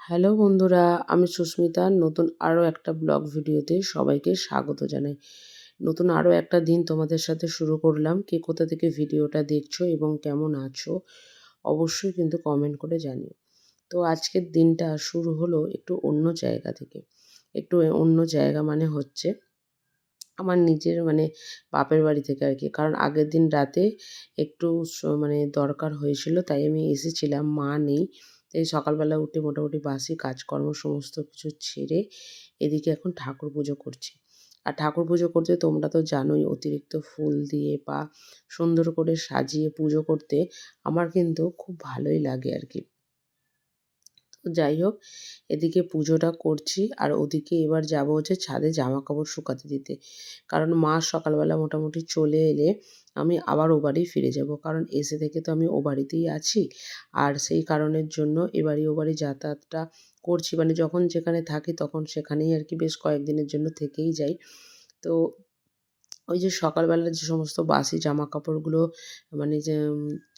Hello বন্ধুরা, আমি সুস্মিতা। নতুন আরও একটা ব্লগ ভিডিওতে সবাইকে স্বাগত জানাই। নতুন আরও একটা দিন তোমাদের সাথে শুরু করলাম। কে কোথা থেকে ভিডিওটা দেখছো এবং কেমন আছো অবশ্যই কিন্তু কমেন্ট করে জানিও। তো আজকের দিনটা শুরু হলো একটু অন্য জায়গা থেকে। একটু অন্য জায়গা মানে হচ্ছে আমার নিজের বাপের বাড়ি থেকে আর কি। কারণ আগের দিন রাতে একটু দরকার হয়েছিল, তাই আমি এসেছিলাম, মা নেই। তাই সকালবেলা উঠে মোটামুটি বাসি কাজকর্ম সমস্ত কিছু ছেড়ে এদিকে এখন ঠাকুর পুজো করছি। আর ঠাকুর পুজো করতে তোমরা তো জানোই, অতিরিক্ত ফুল দিয়ে বা সুন্দর করে সাজিয়ে পুজো করতে আমার কিন্তু খুব ভালোই লাগে আর কি। তো যাই হোক, এদিকে পুজোটা করছি আর ওদিকে এবার যাবো হচ্ছে ছাদে জামাকাপড় শুকাতে দিতে। কারণ মা সকালবেলা মোটামুটি চলে এলে আমি আবার ও বাড়ি ফিরে যাব। কারণ এসে থেকে তো আমি ও বাড়িতেই আছি। আর সেই কারণের জন্য এ বাড়ি ও বাড়ি যাতায়াতটা করছি। যখন যেখানে থাকি তখন সেখানেই আর কি বেশ কয়েকদিনের জন্য থেকেই যাই। তো ওই যে সকালবেলা যে সমস্ত বাসি জামাকাপড়গুলো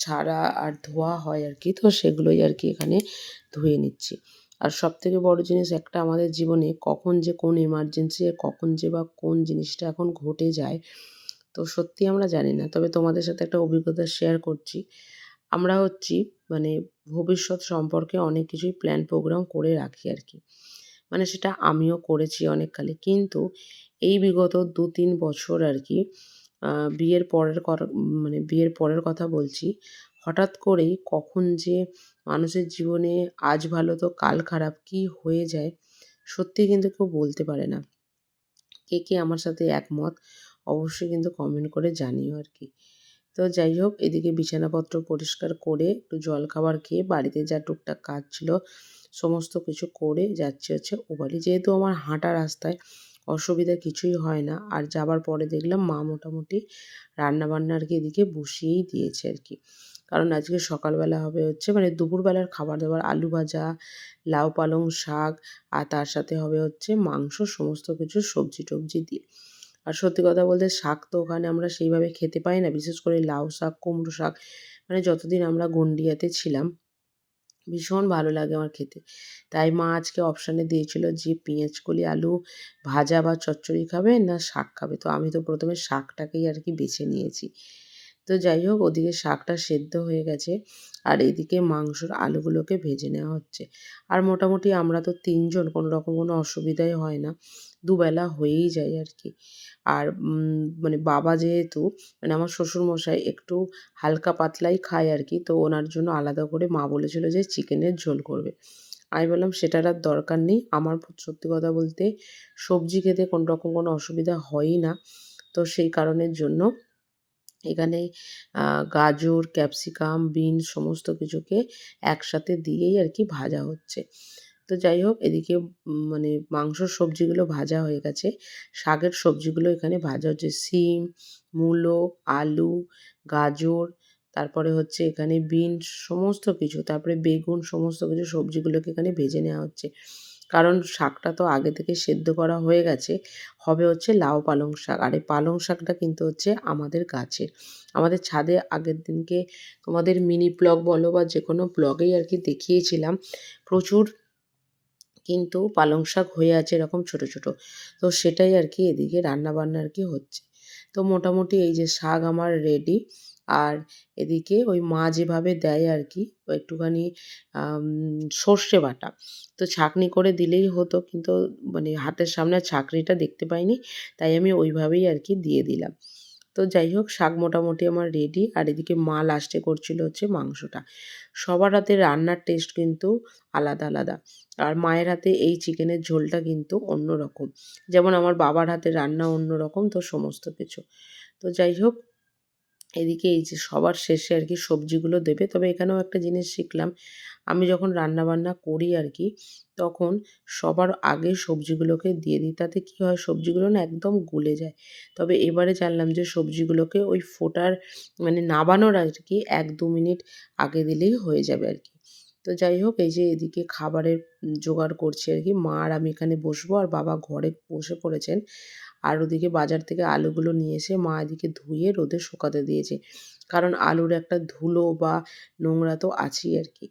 ছাড়া আর ধোয়া হয় আর কি, তো সেগুলোই আর কি এখানে ধুয়ে নিচ্ছি। আর সবথেকে বড় জিনিস একটা, আমাদের জীবনে কখন যে কোন এমার্জেন্সি আর কখন যে বা কোন জিনিসটা এখন ঘটে যায় তো সত্যি আমরা জানি না। তবে তোমাদের সাথে একটা অভিজ্ঞতা শেয়ার করছি। আমরা হচ্ছি মানে ভবিষ্যৎ সম্পর্কে অনেক কিছুই প্ল্যান প্রোগ্রাম করে রাখি আর কি। সেটা আমিও করেছি অনেককালে। কিন্তু এই বিগত ২-৩ বছর আর কি আ বিয়ের পরের কর মানে বিয়ের পরের কথা বলছি। হঠাৎ করেই কখন যে মানুষের জীবনে আজ ভালো তো কাল খারাপ কি হয়ে যায় সত্যিই কিন্তু কেউ বলতে পারে না। কে, কে আমার সাথে একমত অবশ্যই কিন্তু কমেন্ট করে জানিও আর কি। তো যাই হোক, এদিকে বিছানাপত্র পরিষ্কার করে একটু জলখাবার খেয়ে বাড়িতে যা টুকটাক কাজ ছিল সমস্ত কিছু করে যাচ্ছি হচ্ছে ও বাড়ি। যেহেতু আমার হাঁটা রাস্তায় অসুবিধা কিছুই হয় না। আর যাবার পরে দেখলাম মা মোটামুটি রান্নাবান্না আর কি এদিকে বসিয়েই দিয়েছে আর কি। কারণ আজকে সকালবেলা হবে হচ্ছে দুপুরবেলার খাবার-দাবার আলু ভাজা, লাউ পালং শাক আর তার সাথে হবে হচ্ছে মাংস, সমস্ত কিছু সবজি-টবজি দিয়ে। আর সত্যি কথা বলতে শাক তো ওখানে আমরা সেইভাবে খেতে পাই না। বিশেষ করে লাউ শাক, কুমড়ো শাক যতদিন আমরা গন্ডিয়াতে ছিলাম ভীষণ ভালো লাগে আমার খেতে। তাই মা আজকে অপশানে দিয়েছিল যে পেঁয়াজকলি আলু ভাজা বা চচ্চড়ি খাবে না শাক খাবে। তো আমি তো ১ম এ শাকটাকেই আর কি বেছে নিয়েছি। তো যাই হোক, ওদিকে শাকটা সেদ্ধ হয়ে গেছে আর এদিকে মাংসর আলুগুলোকে ভেজে নেওয়া হচ্ছে। আর মোটামুটি আমরা তো ৩ জন, কোনো রকম কোনো অসুবিধাই হয় না। দুবেলা হয়েই যায় আর কি। আর বাবা যেহেতু আমার শ্বশুরমশাই একটু হালকা পাতলাই খায় আর কি। তো ওনার জন্য আলাদা করে মা বলেছিল যে চিকেনের ঝোল করবে। আমি বললাম সেটার আর দরকার নেই। আমার সত্যি কথা বলতে সবজি খেতে কোনো রকম কোনো অসুবিধা হয়ই না। তো সেই কারণের জন্য এখানে গাজর, ক্যাপসিকাম, বিনস সমস্ত কিছুকে একসাথে দিয়েই আর কি ভাজা হচ্ছে। তো যাই হোক, এদিকে মাংসর সবজিগুলো ভাজা হয়ে গেছে। শাকের সবজিগুলো এখানে ভাজা হচ্ছে। সিম, মূলো, আলু, গাজর, তারপরে হচ্ছে এখানে বিনস সমস্ত কিছু, তারপরে বেগুন সমস্ত কিছু সবজিগুলোকে এখানে ভেজে নেওয়া হচ্ছে। কারণ শাকটা তো আগে থেকে সেদ্ধ করা হয়ে গেছে। হবে হচ্ছে লাউ পালং শাক। আর এই পালং শাকটা কিন্তু হচ্ছে আমাদের গাছের। আমাদের ছাদে আগের দিনকে তোমাদের মিনি ব্লগ বলো বা যেকোনো ব্লগেই আর কি দেখিয়েছিলাম। প্রচুর কিন্তু পালং শাক হয়ে আছে এরকম ছোট, ছোট। তো সেটাই আর কি এদিকে রান্নাবান্না আর কি হচ্ছে। তো মোটামুটি এই যে শাক আমার রেডি। আর এদিকে ওই মা যেভাবে দেয় আর কি একটুখানি আম সর্ষে বাটা। তো ছাঁকনি করে দিলেই হতো, কিন্তু হাতের সামনে ছাঁকনিটা দেখতে পাইনি। তাই আমি ওইভাবেই আর কি দিয়ে দিলাম। তো যাই হোক, শাক মোটামুটি আমার রেডি। আর এদিকে মা লাস্টে করছিল হচ্ছে মাংসটা। সবার হাতের রান্নার টেস্ট কিন্তু আলাদা, আলাদা। আর মায়ের হাতে এই চিকেনের ঝোলটা কিন্তু অন্যরকম। যেমন আমার বাবার হাতের রান্না অন্যরকম, তো সমস্ত কিছু। তো যাই হোক, এদিকে এই যে সবার শেষে আর কি সবজিগুলো দেবে। তবে এখানেও একটা জিনিস শিখলাম, আমি যখন রান্নাবান্না করি আর কি, তখন সবার আগে সবজিগুলোকে দিয়ে দিই। তাতে কী হয়, সবজিগুলো না একদম গলে যায়। তবে এবারে জানলাম যে সবজিগুলোকে ওই ফোটার নাবানোর আর কি ১-২ মিনিট আগে দিলেই হয়ে যাবে আর কি। তো যাই হোক, এই যে এদিকে খাবারের জোগাড় করছি আর কি। মা আর আমি এখানে বসবো আর বাবা ঘরে বসে পড়েছেন। আর ওদিকে বাজার থেকে আলুগুলো নিয়ে এসে মা এদিকে ধুয়ে রোদে শুকাতে দিয়েছে। কারণ আলুর একটা ধুলো বা নোংরা তো আছেই আর কি।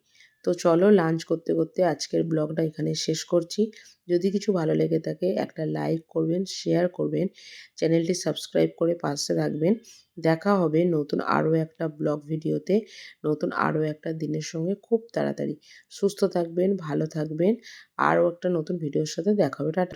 তো চলো লাঞ্চ করতে করতে আজকের ব্লগটা এখানে শেষ করছি। যদি কিছু ভালো লেগে থাকে একটা লাইক করবেন, শেয়ার করবেন, চ্যানেলটি সাবস্ক্রাইব করে পাশে থাকবেন। দেখা হবে নতুন আরও একটা ব্লগ ভিডিওতে, নতুন আরও একটা দিনের সঙ্গে খুব তাড়াতাড়ি। সুস্থ থাকবেন, ভালো থাকবেন। আরও একটা নতুন ভিডিওর সাথে দেখা হবে। টাটা।